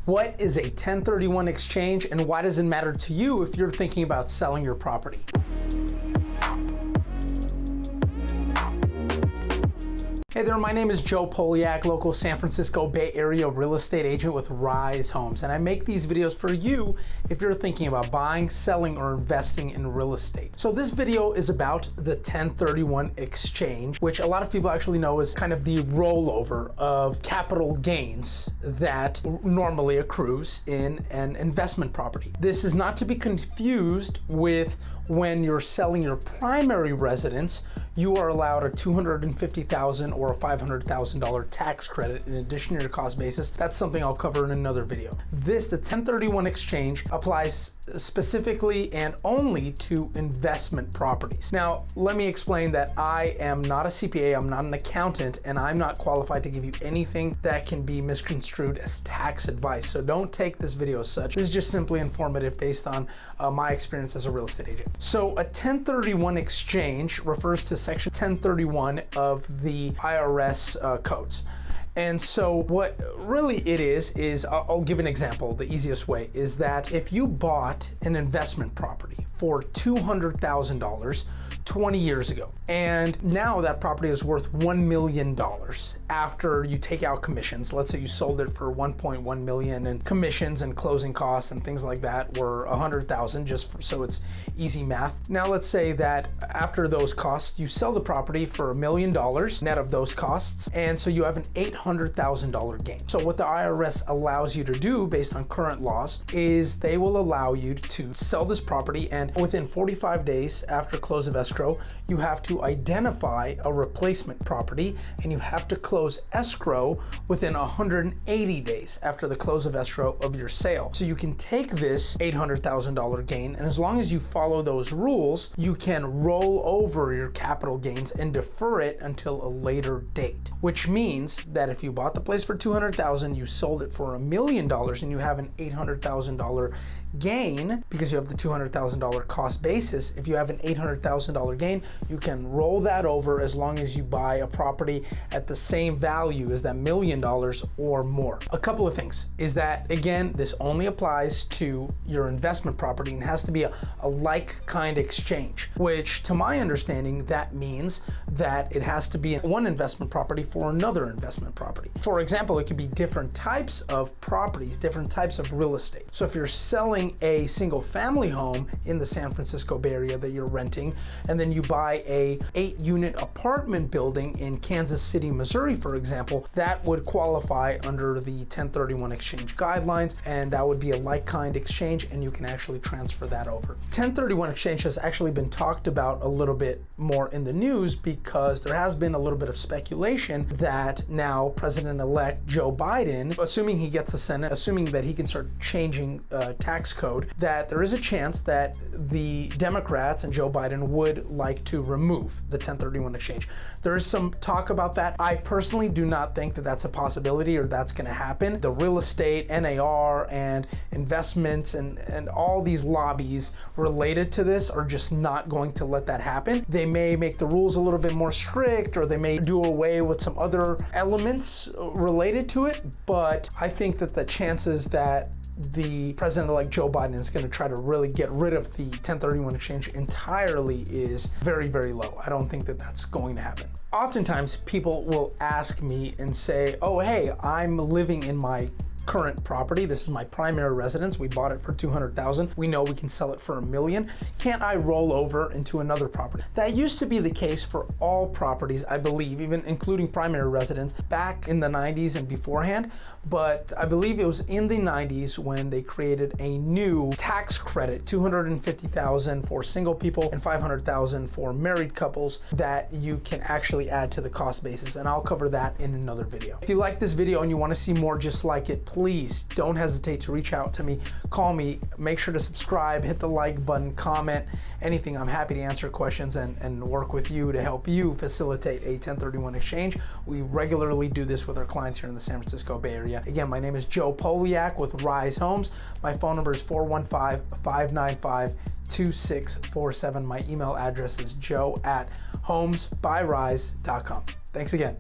What is a 1031 exchange and why does it matter to you if you're thinking about selling your property? Hey there, my name is Joe Polyak, local San Francisco Bay Area real estate agent with Rise Homes, and I make these videos for you if you're thinking about buying, selling, or investing in real estate. So this video is about the 1031 exchange, which a lot of people actually know is kind of the rollover of capital gains that normally accrues in an investment property. This is not to be confused with when you're selling your primary residence. You are allowed a $250,000 or a $500,000 tax credit in addition to your cost basis. That's something I'll cover in another video. The 1031 exchange applies specifically and only to investment properties. Now, let me explain that I am not a CPA, I'm not an accountant, and I'm not qualified to give you anything that can be misconstrued as tax advice. So don't take this video as such. This is just simply informative based on my experience as a real estate agent. So a 1031 exchange refers to Section 1031 of the IRS codes. And so what really it is I'll give an example. The easiest way is that if you bought an investment property for $200,000 20 years ago, and now that property is worth $1 million after you take out commissions. Let's say you sold it for $1.1 million and commissions and closing costs and things like that were $100,000, so it's easy math. Now let's say that after those costs, you sell the property for $1 million net of those costs, and so you have an $800,000 gain. So what the IRS allows you to do based on current laws is they will allow you to sell this property, and within 45 days after close of escrow, you have to identify a replacement property, and you have to close escrow within 180 days after the close of escrow of your sale. So you can take this $800,000 gain, and as long as you follow those rules, you can roll over your capital gains and defer it until a later date. Which means that if you bought the place for $200,000, you sold it for $1 million, and you have an $800,000 gain because you have the $200,000 cost basis. If you have an $800,000 gain, you can roll that over as long as you buy a property at the same value as that $1 million or more. A couple of things is that, again, this only applies to your investment property and has to be a like kind exchange, which to my understanding, that means that it has to be one investment property for another investment property. For example, it could be different types of properties, different types of real estate. So if you're selling a single family home in the San Francisco Bay Area that you're renting, and then you buy a 8-unit apartment building in Kansas City, Missouri, for example, that would qualify under the 1031 exchange guidelines, and that would be a like-kind exchange, and you can actually transfer that over. 1031 exchange has actually been talked about a little bit more in the news because there has been a little bit of speculation that now President-elect Joe Biden, assuming he gets the Senate, assuming that he can start changing tax code, that there is a chance that the Democrats and Joe Biden would like to remove the 1031 exchange. There is some talk about that. I personally do not think that that's a possibility or that's going to happen. The real estate, NAR, and investments and all these lobbies related to this are just not going to let that happen. They may make the rules a little bit more strict, or they may do away with some other elements related to it, but I think that the chances that the president-elect Joe Biden is going to try to really get rid of the 1031 exchange entirely is very, very low. I don't think that that's going to happen. Oftentimes, people will ask me and say, oh, hey, I'm living in my current property. This is my primary residence. We bought it for $200,000. We know we can sell it for $1 million. Can't I roll over into another property? That used to be the case for all properties, I believe, even including primary residence back in the 90s and beforehand. But I believe it was in the 90s when they created a new tax credit, $250,000 for single people and $500,000 for married couples, that you can actually add to the cost basis. And I'll cover that in another video. If you like this video and you want to see more just like it, please don't hesitate to reach out to me, call me, make sure to subscribe, hit the like button, comment, anything. I'm happy to answer questions and work with you to help you facilitate a 1031 exchange. We regularly do this with our clients here in the San Francisco Bay Area. Again, my name is Joe Polyak with Rise Homes. My phone number is 415-595-2647. My email address is joe@homesbyrise.com. Thanks again.